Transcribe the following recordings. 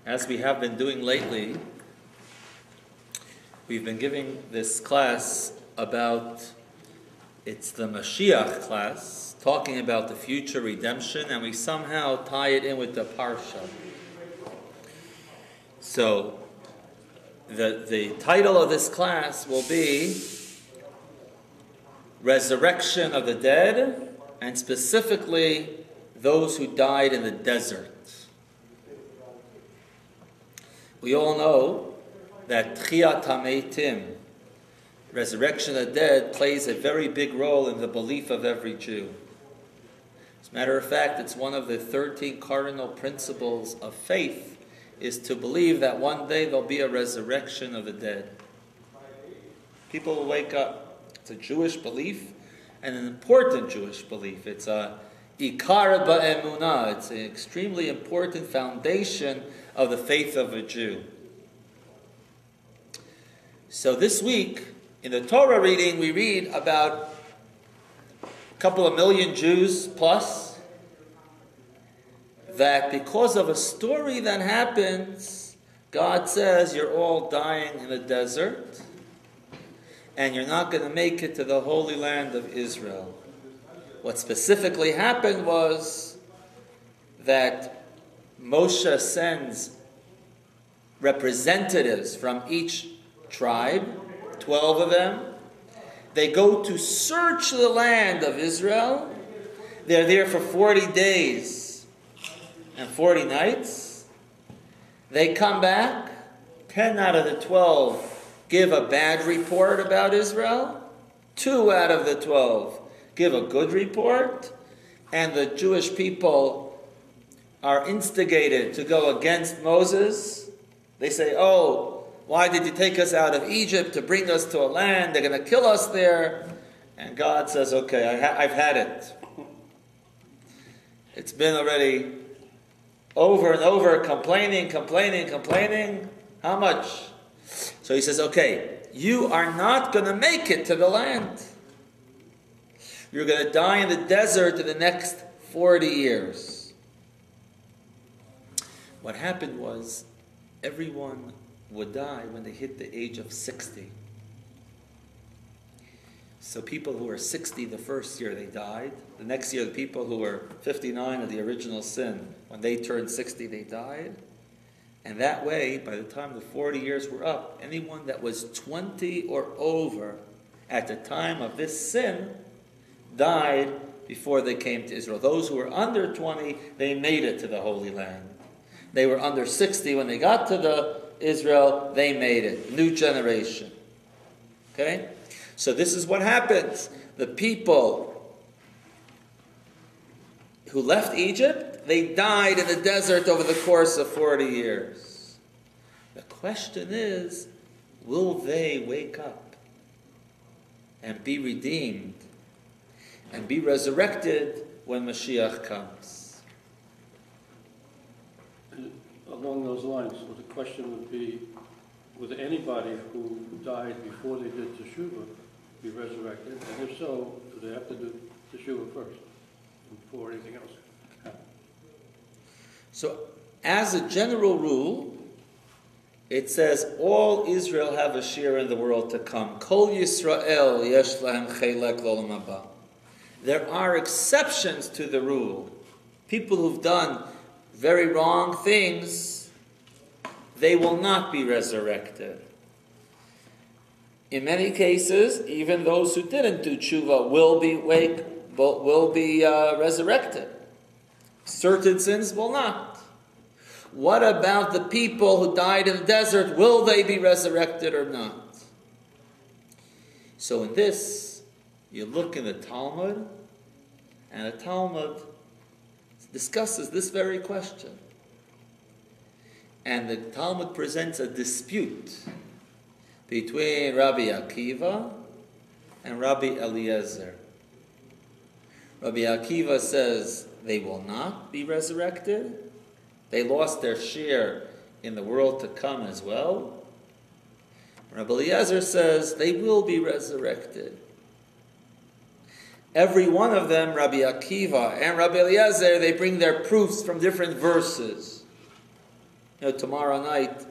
As we have been doing lately, we've been giving this class about, it's the Mashiach class, talking about the future redemption, and we somehow tie it in with the Parsha. So, the title of this class will be Resurrection of the Dead, and specifically those who died in the desert. We all know that Tchiyat HaMeitim, resurrection of the dead, plays a very big role in the belief of every Jew. As a matter of fact, it's one of the 13 cardinal principles of faith, is to believe that one day there'll be a resurrection of the dead. People will wake up. It's a Jewish belief, and an important Jewish belief. It's a Ikar ba'emunah. It's an extremely important foundation of the faith of a Jew. So this week, in the Torah reading, we read about a couple of million Jews plus, that because of a story that happens, God says you're all dying in the desert, and you're not going to make it to the Holy Land of Israel. What specifically happened was that Moshe sends representatives from each tribe, 12 of them. They go to search the land of Israel. They're there for 40 days and 40 nights. They come back. 10 out of the 12 give a bad report about Israel. 2 out of the 12 give a good report. And the Jewish people are instigated to go against Moses. They say, oh, why did you take us out of Egypt to bring us to a land? They're going to kill us there. And God says, okay, I've had it. It's been already over and over, complaining. How much? So he says, okay, you are not going to make it to the land. You're going to die in the desert in the next 40 years. What happened was, everyone would die when they hit the age of 60. So people who were 60 the first year, they died. The next year, the people who were 59 of the original sin, when they turned 60, they died. And that way, by the time the 40 years were up, anyone that was 20 or over at the time of this sin died before they came to Israel. Those who were under 20, they made it to the Holy Land. They were under 60 when they got to Israel, they made it. New generation. Okay? So this is what happens. The people who left Egypt, they died in the desert over the course of 40 years. The question is, will they wake up and be redeemed and be resurrected when Mashiach comes? Along those lines, so the question would be, would anybody who died before they did Teshuvah be resurrected? And if so, do they have to do Teshuvah first before anything else happens? So, as a general rule, it says all Israel have a share in the world to come. Kol Yisrael yesh lahem chelek l'olam haba. There are exceptions to the rule. People who've done very wrong things, they will not be resurrected. In many cases, even those who didn't do tshuva will be resurrected. Certain sins will not. What about the people who died in the desert? Will they be resurrected or not? So in this, you look in the Talmud, and the Talmud discusses this very question. And the Talmud presents a dispute between Rabbi Akiva and Rabbi Eliezer. Rabbi Akiva says they will not be resurrected. They lost their share in the world to come as well. Rabbi Eliezer says they will be resurrected. Every one of them, Rabbi Akiva and Rabbi Eliezer, they bring their proofs from different verses. tomorrow night,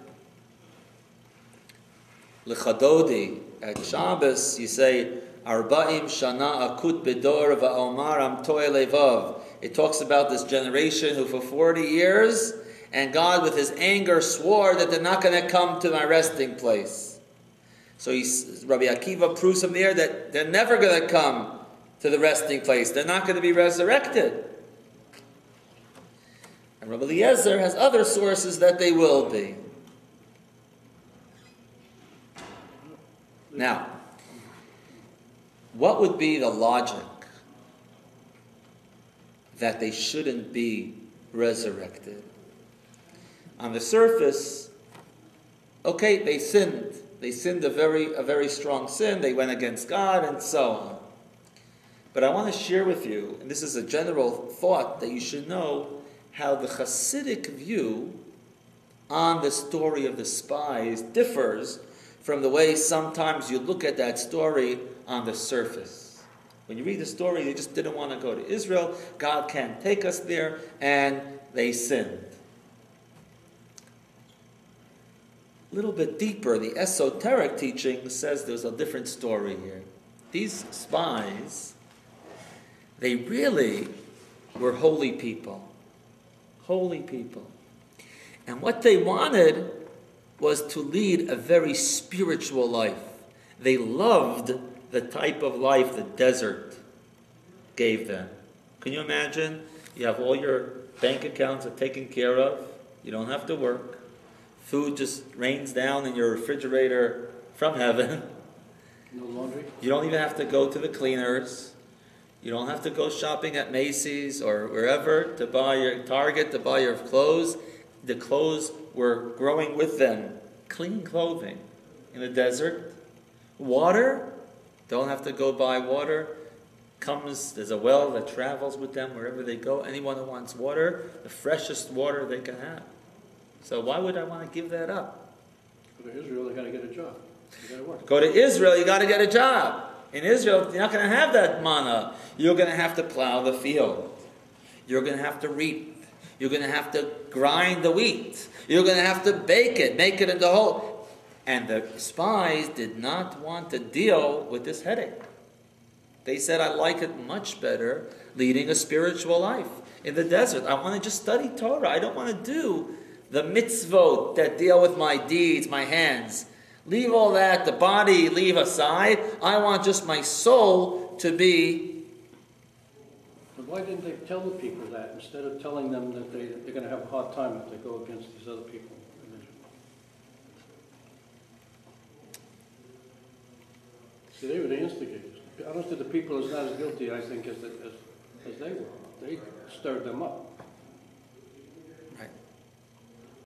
L'chadodi, at Shabbos, you say, Arba'im shana akut bedor va'omar am to'e levav. It talks about this generation who for 40 years, and God with his anger swore that they're not going to come to my resting place. So Rabbi Akiva proves from there that they're never going to come to the resting place. They're not going to be resurrected. And Rabbi Eliezer has other sources that they will be. Now, what would be the logic that they shouldn't be resurrected? On the surface, okay, they sinned. They sinned a very strong sin. They went against God and so on. But I want to share with you, and this is a general thought that you should know, how the Hasidic view on the story of the spies differs from the way sometimes you look at that story on the surface. When you read the story, they just didn't want to go to Israel. God can't take us there, and they sinned. A little bit deeper, the esoteric teaching says there's a different story here. These spies, they really were holy people. Holy people. And what they wanted was to lead a very spiritual life. They loved the type of life the desert gave them. Can you imagine? You have all your bank accounts are taken care of. You don't have to work. Food just rains down in your refrigerator from heaven. No laundry? You don't even have to go to the cleaners. You don't have to go shopping at Macy's or wherever to buy your Target to buy your clothes. The clothes were growing with them. Clean clothing in the desert. Water, don't have to go buy water. There's a well that travels with them wherever they go. Anyone who wants water, the freshest water they can have. So why would I want to give that up? Go to Israel, they got to get a job. They got to work. Go to Israel, you got to get a job. In Israel, you're not going to have that manna. You're going to have to plow the field. You're going to have to reap. You're going to have to grind the wheat. You're going to have to bake it, make it into whole. And the spies did not want to deal with this headache. They said, I like it much better leading a spiritual life in the desert. I want to just study Torah. I don't want to do the mitzvot that deal with my deeds, my hands. Leave all that, the body, leave aside. I want just my soul to be. But why didn't they tell the people that instead of telling them that they're going to have a hard time if they go against these other people? See, they were the instigators. Honestly, the people is not as guilty, I think, as they were. They stirred them up.